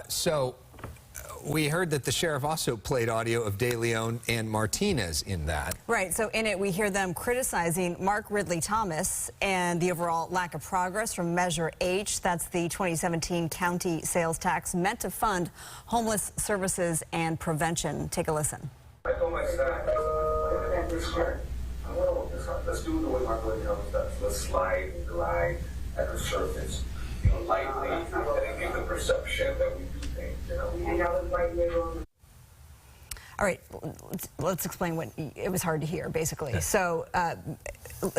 So we heard that the sheriff also played audio of De Leon and Martinez in that. Right, so in it we hear them criticizing Mark Ridley Thomas and the overall lack of progress from Measure H. That's the 2017 county sales tax meant to fund homeless services and prevention. Take a listen. I told my staff, let's do it the way Mark Ridley Thomas does. Let's slide and glide at the surface, lightly, and give the perception that we do things. We hang out with lightly on. All right, let's explain what it was hard to hear, basically. So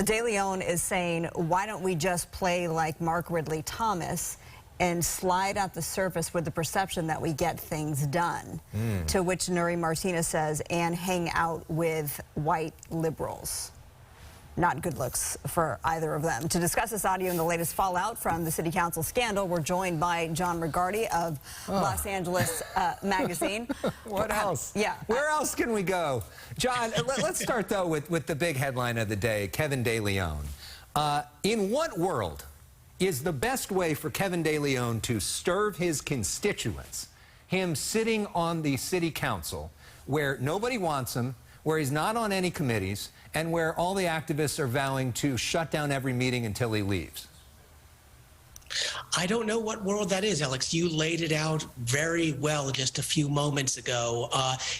De Leon is saying, why don't we just play like Mark Ridley Thomas and slide at the surface with the perception that we get things done? To which Nuri Martinez says, and hang out with white liberals. Not good looks for either of them. To discuss this audio and the latest fallout from the city council scandal, we're joined by Jon Regardie of Los Angeles Magazine. What else? Yeah. Where else can we go? John, let's start, though, with the big headline of the day, Kevin De Leon. In what world is the best way for Kevin De Leon to serve his constituents, him sitting on the city council, where nobody wants him, where he's not on any committees, and where all the activists are vowing to shut down every meeting until he leaves? I don't know what world that is, Alex. You laid it out very well just a few moments ago.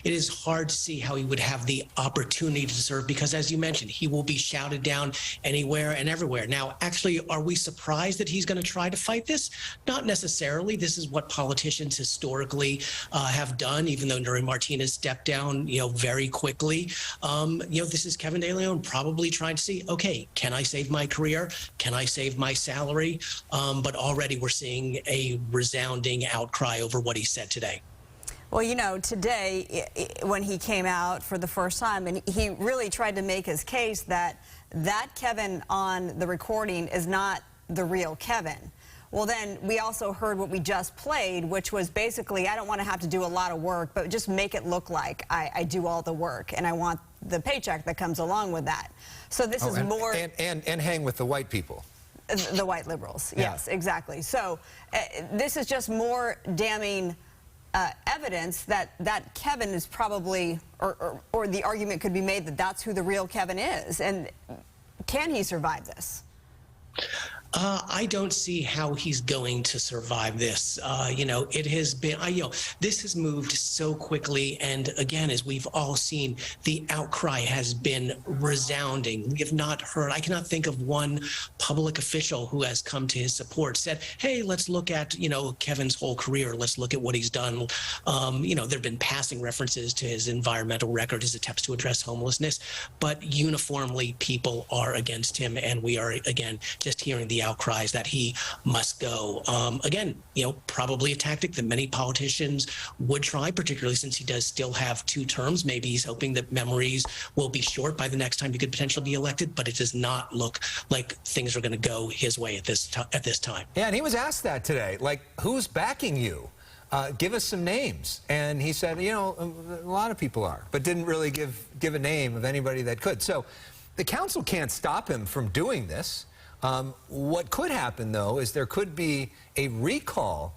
It is hard to see how he would have the opportunity to serve because, as you mentioned, he will be shouted down anywhere and everywhere. Now, actually, are we surprised that he's going to try to fight this? Not necessarily. This is what politicians historically have done, even though Nuri Martinez stepped down, very quickly. This is Kevin De Leon probably trying to see, okay, can I save my career? Can I save my salary? But already we're seeing a resounding outcry over what he said today. Well, today, when he came out for the first time, and he really tried to make his case that Kevin on the recording is not the real Kevin. Well, then we also heard what we just played, which was basically, I don't want to have to do a lot of work, but just make it look like I do all the work, and I want the paycheck that comes along with that. So this is more... And hang with the white people. The white liberals, yes, exactly. So this is just more damning evidence that Kevin is probably, or the argument could be made that that's who the real Kevin is. And can he survive this? I don't see how he's going to survive this. It has been, this has moved so quickly. And again, as we've all seen, the outcry has been resounding. We have not heard, I cannot think of one public official who has come to his support, said, hey, let's look at, Kevin's whole career. Let's look at what he's done. There have been passing references to his environmental record, his attempts to address homelessness, but uniformly people are against him. And we are, again, just hearing the outcries that he must go. Again, probably a tactic that many politicians would try, particularly since he does still have 2 terms. Maybe he's hoping that memories will be short by the next time he could potentially be elected, but it does not look like things are going to go his way at this time. Yeah, and he was asked that today, like, who's backing you? Give us some names. And he said, a lot of people are, but didn't really give a name of anybody that could. So the council can't stop him from doing this. What could happen, though, is there could be a recall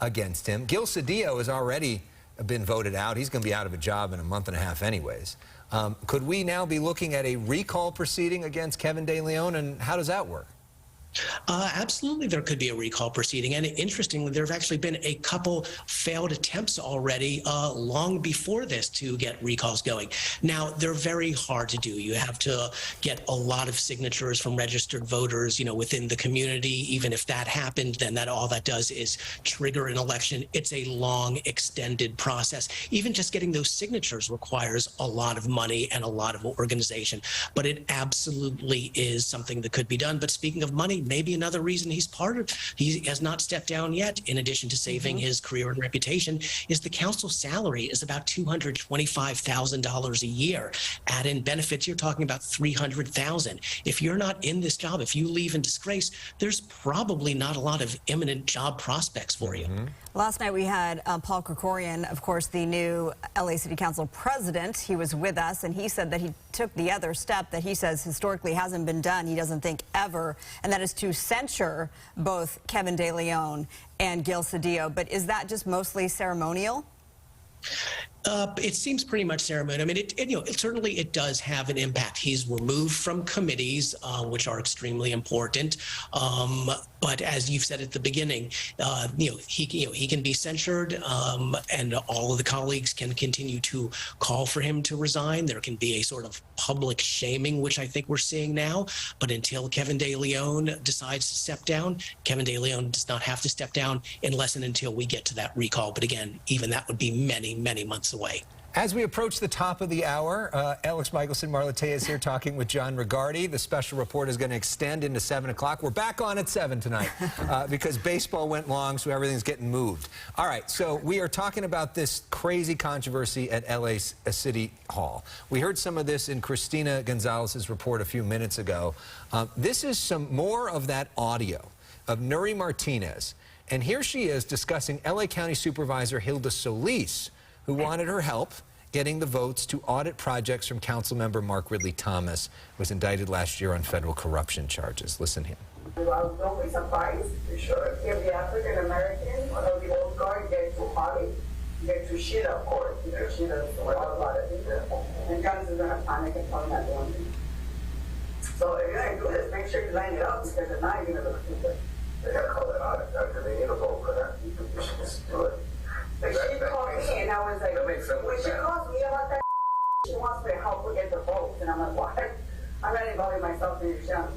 against him. Gil Cedillo has already been voted out. He's going to be out of a job in a month and a half anyways. Could we now be looking at a recall proceeding against Kevin De Leon, and how does that work? Absolutely, there could be a recall proceeding. And interestingly, there have actually been a couple failed attempts already long before this to get recalls going. Now, they're very hard to do. You have to get a lot of signatures from registered voters, within the community. Even if that happened, then all that does is trigger an election. It's a long, extended process. Even just getting those signatures requires a lot of money and a lot of organization. But it absolutely is something that could be done. But speaking of money, maybe another reason he has not stepped down yet, in addition to saving his career and reputation, is the council salary is about $225,000 a year. Add in benefits, you're talking about $300,000. If you're not in this job, if you leave in disgrace, there's probably not a lot of imminent job prospects for you. Last night we had Paul Krikorian, of course, the new LA City Council president. He was with us, and he said that he took the other step that he says historically hasn't been done, he doesn't think ever, and that is to censure both Kevin De Leon and Gil Cedillo. But is that just mostly ceremonial? It seems pretty much ceremonial. I mean, certainly it does have an impact. He's removed from committees, which are extremely important. But as you've said at the beginning, he can be censured, and all of the colleagues can continue to call for him to resign. There can be a sort of public shaming, which I think we're seeing now. But until Kevin De Leon decides to step down, Kevin De Leon does not have to step down unless and until we get to that recall. But again, even that would be many, many months away. As we approach the top of the hour, Alex Michelson, Marla Tea is here talking with Jon Regardie. The special report is going to extend into 7 o'clock. We're back on at 7 tonight because baseball went long, so everything's getting moved. All right, so we are talking about this crazy controversy at LA City Hall. We heard some of this in Christina Gonzalez's report a few minutes ago. This is some more of that audio of Nury Martinez. And here she is discussing LA County Supervisor Hilda Solis, who wanted her help getting the votes to audit projects from Councilmember Mark Ridley Thomas, who was indicted last year on federal corruption charges. Listen here. Well, don't be surprised, sure, if the African American or the old guard get too haughty, get too shit, of course. You know, shit is a lot of things. And guns is gonna panic and tell them that one thing. So if you're gonna do this, make sure you line it up, because if not, you're gonna look stupid. They gotta call it audit, because they need to vote for that. You should just do it. Like she called me and I was like, when she calls me about that, she wants me to help her get the votes. And I'm like, what? I'm not involving myself in your show.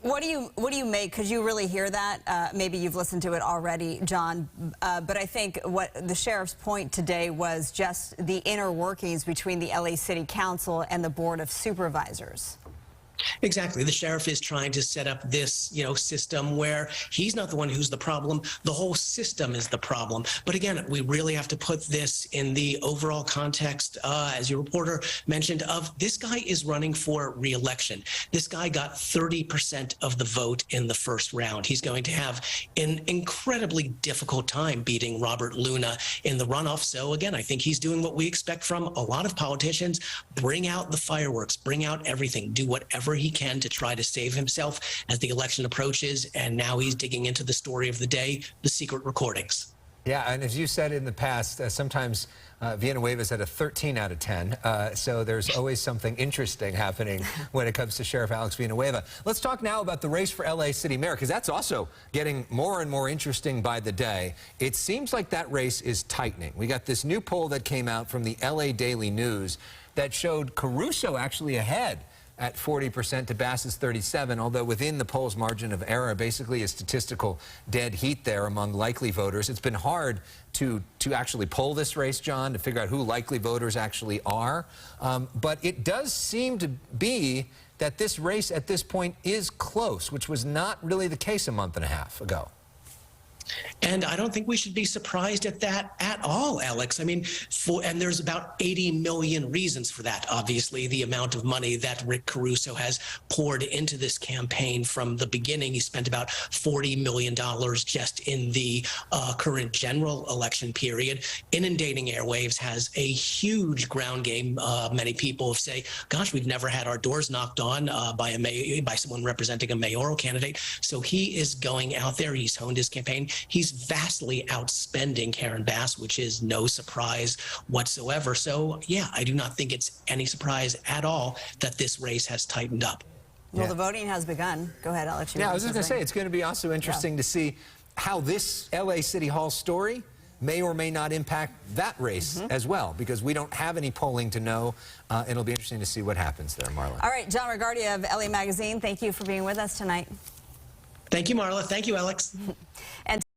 What do you make? Could you really hear that? Maybe you've listened to it already, John. But I think what the sheriff's point today was just the inner workings between the LA City Council and the Board of Supervisors. Exactly. The sheriff is trying to set up this, system where he's not the one who's the problem. The whole system is the problem. But again, we really have to put this in the overall context, as your reporter mentioned, of this guy is running for re-election. This guy got 30% of the vote in the first round. He's going to have an incredibly difficult time beating Robert Luna in the runoff. So again, I think he's doing what we expect from a lot of politicians. Bring out the fireworks, bring out everything, do whatever he can to try to save himself as the election approaches, and now he's digging into the story of the day, the secret recordings. Yeah, and as you said in the past, sometimes Villanueva's at a 13 out of 10, so there's always something interesting happening when it comes to Sheriff Alex Villanueva. Let's talk now about the race for LA City Mayor, because that's also getting more and more interesting by the day. It seems like that race is tightening. We got this new poll that came out from the LA Daily News that showed Caruso actually ahead at 40% to Bass's 37%, although within the poll's margin of error, basically a statistical dead heat there among likely voters. It's been hard to actually poll this race, John, to figure out who likely voters actually are. But it does seem to be that this race at this point is close, which was not really the case a month and a half ago. And I don't think we should be surprised at that at all, Alex. I mean, and there's about 80 million reasons for that. Obviously, the amount of money that Rick Caruso has poured into this campaign from the beginning. He spent about $40 million just in the current general election period. Inundating airwaves, has a huge ground game. Many people say, gosh, we've never had our doors knocked on by someone representing a mayoral candidate. So he is going out there. He's honed his campaign. He's vastly outspending Karen Bass, which is no surprise whatsoever. So, yeah, I do not think it's any surprise at all that this race has tightened up. Well, the voting has begun. Go ahead, Alex. Yeah, I was just going to say, it's going to be also interesting to see how this LA City Hall story may or may not impact that race as well, because we don't have any polling to know. It'll be interesting to see what happens there, Marla. All right, Jon Regardie of LA Magazine, thank you for being with us tonight. Thank you, Marla. Thank you, Alex. And